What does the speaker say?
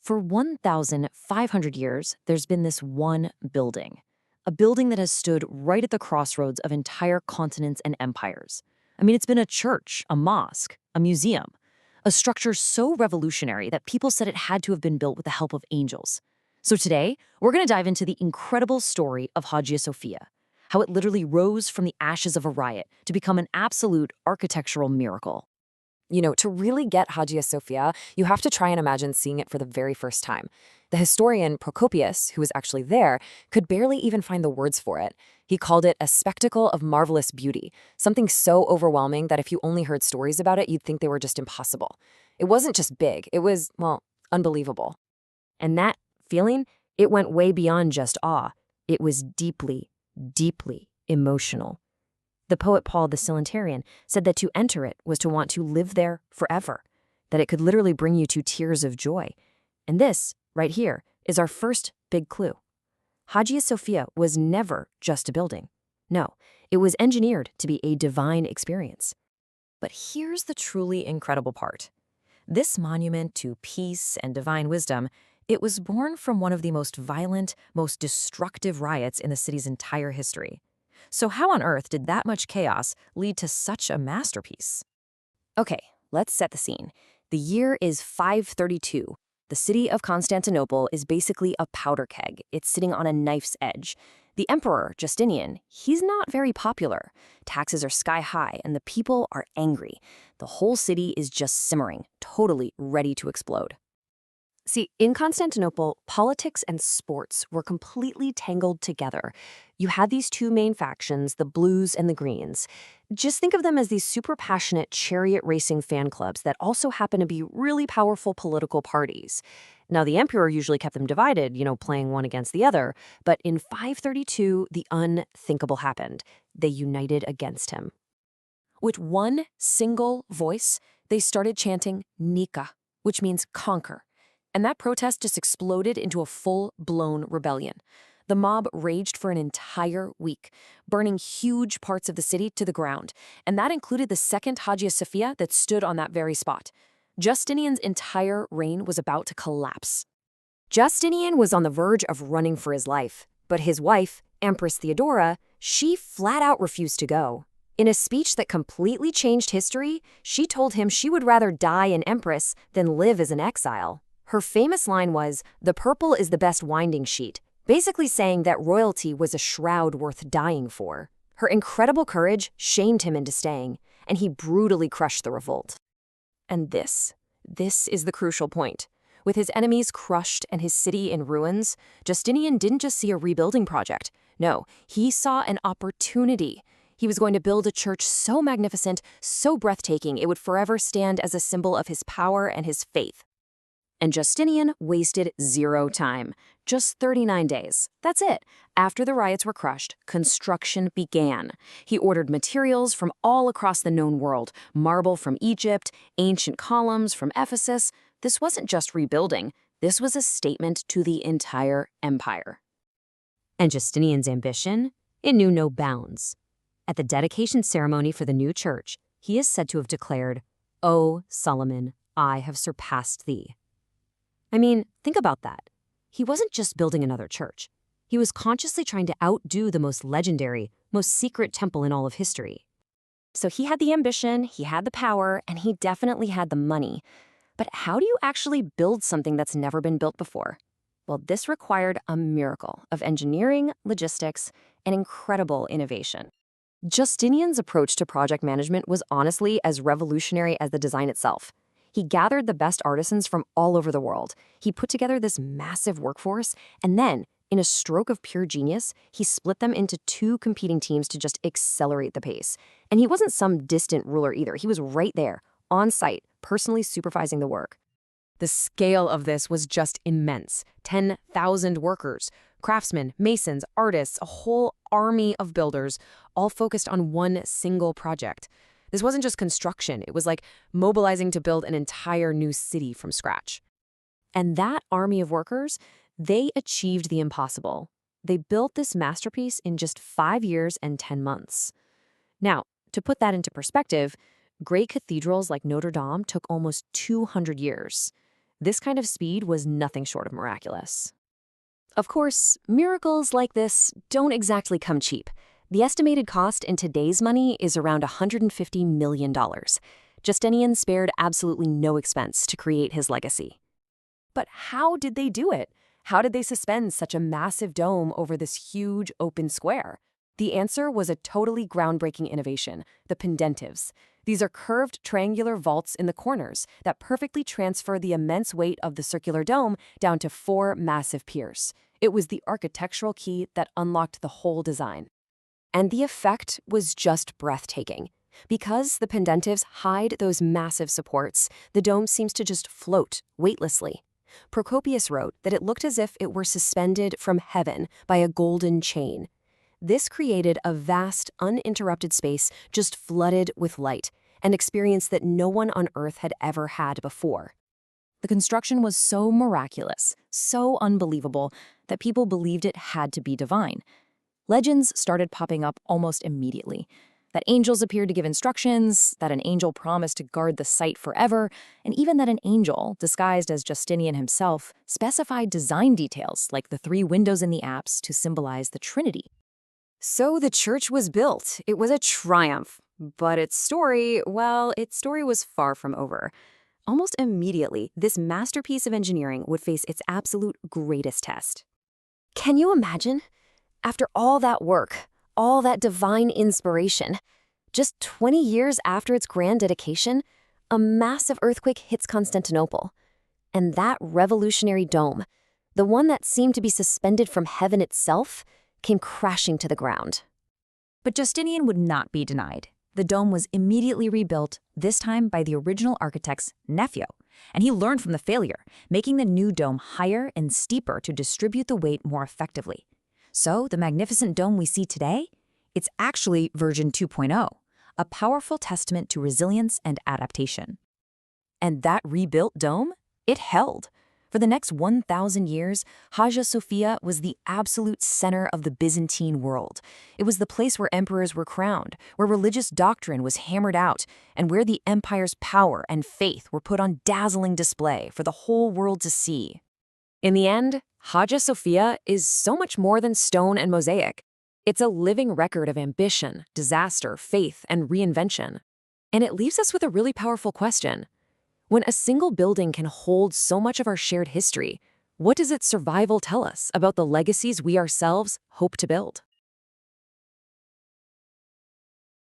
For 1,500 years, there's been this one building, a building that has stood right at the crossroads of entire continents and empires. I mean, it's been a church, a mosque, a museum, a structure so revolutionary that people said it had to have been built with the help of angels. So today, we're going to dive into the incredible story of Hagia Sophia, how it literally rose from the ashes of a riot to become an absolute architectural miracle. To really get Hagia Sophia, you have to try and imagine seeing it for the very first time. The historian Procopius, who was actually there, could barely even find the words for it. He called it a spectacle of marvelous beauty, something so overwhelming that if you only heard stories about it, you'd think they were just impossible. It wasn't just big, it was, well, unbelievable. And that feeling, it went way beyond just awe. It was deeply, deeply emotional. The poet Paul the Silentarian said that to enter it was to want to live there forever, that it could literally bring you to tears of joy. And this, right here, is our first big clue. Hagia Sophia was never just a building. No, it was engineered to be a divine experience. But here's the truly incredible part. This monument to peace and divine wisdom, it was born from one of the most violent, most destructive riots in the city's entire history. So how on earth did that much chaos lead to such a masterpiece? Okay, let's set the scene. The year is 532. The city of Constantinople is basically a powder keg. It's sitting on a knife's edge. The emperor, Justinian, he's not very popular. Taxes are sky high and the people are angry. The whole city is just simmering, totally ready to explode. See, in Constantinople, politics and sports were completely tangled together. You had these two main factions, the blues and the greens. Just think of them as these super passionate chariot racing fan clubs that also happen to be really powerful political parties. Now, the emperor usually kept them divided, playing one against the other. But in 532, the unthinkable happened. They united against him. With one single voice, they started chanting Nika, which means conquer. And that protest just exploded into a full-blown rebellion. The mob raged for an entire week, burning huge parts of the city to the ground. And that included the second Hagia Sophia that stood on that very spot. Justinian's entire reign was about to collapse. Justinian was on the verge of running for his life, but his wife, Empress Theodora, she flat out refused to go. In a speech that completely changed history, she told him she would rather die an empress than live as an exile. Her famous line was, "The purple is the best winding sheet," basically saying that royalty was a shroud worth dying for. Her incredible courage shamed him into staying, and he brutally crushed the revolt. And this is the crucial point. With his enemies crushed and his city in ruins, Justinian didn't just see a rebuilding project. No, he saw an opportunity. He was going to build a church so magnificent, so breathtaking, it would forever stand as a symbol of his power and his faith. And Justinian wasted zero time. Just 39 days. That's it. After the riots were crushed, construction began. He ordered materials from all across the known world, marble from Egypt, ancient columns from Ephesus. This wasn't just rebuilding. This was a statement to the entire empire. And Justinian's ambition? It knew no bounds. At the dedication ceremony for the new church, he is said to have declared, "O Solomon, I have surpassed thee." I mean, think about that. He wasn't just building another church. He was consciously trying to outdo the most legendary, most secret temple in all of history. So he had the ambition, he had the power, and he definitely had the money. But how do you actually build something that's never been built before? Well, this required a miracle of engineering, logistics, and incredible innovation. Justinian's approach to project management was honestly as revolutionary as the design itself. He gathered the best artisans from all over the world. He put together this massive workforce, and then, in a stroke of pure genius, he split them into two competing teams to just accelerate the pace. And he wasn't some distant ruler either. He was right there, on site, personally supervising the work. The scale of this was just immense. 10,000 workers, craftsmen, masons, artists, a whole army of builders, all focused on one single project. This wasn't just construction, it was like mobilizing to build an entire new city from scratch. And that army of workers, they achieved the impossible. They built this masterpiece in just 5 years and 10 months. Now, to put that into perspective, great cathedrals like Notre Dame took almost 200 years. This kind of speed was nothing short of miraculous. Of course, miracles like this don't exactly come cheap. The estimated cost in today's money is around $150 million. Justinian spared absolutely no expense to create his legacy. But how did they do it? How did they suspend such a massive dome over this huge open square? The answer was a totally groundbreaking innovation, the pendentives. These are curved triangular vaults in the corners that perfectly transfer the immense weight of the circular dome down to 4 massive piers. It was the architectural key that unlocked the whole design. And the effect was just breathtaking. Because the pendentives hide those massive supports, the dome seems to just float weightlessly. Procopius wrote that it looked as if it were suspended from heaven by a golden chain. This created a vast, uninterrupted space just flooded with light, an experience that no one on Earth had ever had before. The construction was so miraculous, so unbelievable, that people believed it had to be divine. Legends started popping up almost immediately. That angels appeared to give instructions, that an angel promised to guard the site forever, and even that an angel, disguised as Justinian himself, specified design details like the 3 windows in the apse to symbolize the Trinity. So the church was built. It was a triumph. But its story was far from over. Almost immediately, this masterpiece of engineering would face its absolute greatest test. Can you imagine? After all that work, all that divine inspiration, just 20 years after its grand dedication, a massive earthquake hits Constantinople. And that revolutionary dome, the one that seemed to be suspended from heaven itself, came crashing to the ground. But Justinian would not be denied. The dome was immediately rebuilt, this time by the original architect's nephew, and he learned from the failure, making the new dome higher and steeper to distribute the weight more effectively. So the magnificent dome we see today, it's actually version 2.0, a powerful testament to resilience and adaptation. And that rebuilt dome, it held. For the next 1,000 years, Hagia Sophia was the absolute center of the Byzantine world. It was the place where emperors were crowned, where religious doctrine was hammered out, and where the empire's power and faith were put on dazzling display for the whole world to see. In the end, Hagia Sophia is so much more than stone and mosaic. It's a living record of ambition, disaster, faith, and reinvention. And it leaves us with a really powerful question. When a single building can hold so much of our shared history, what does its survival tell us about the legacies we ourselves hope to build?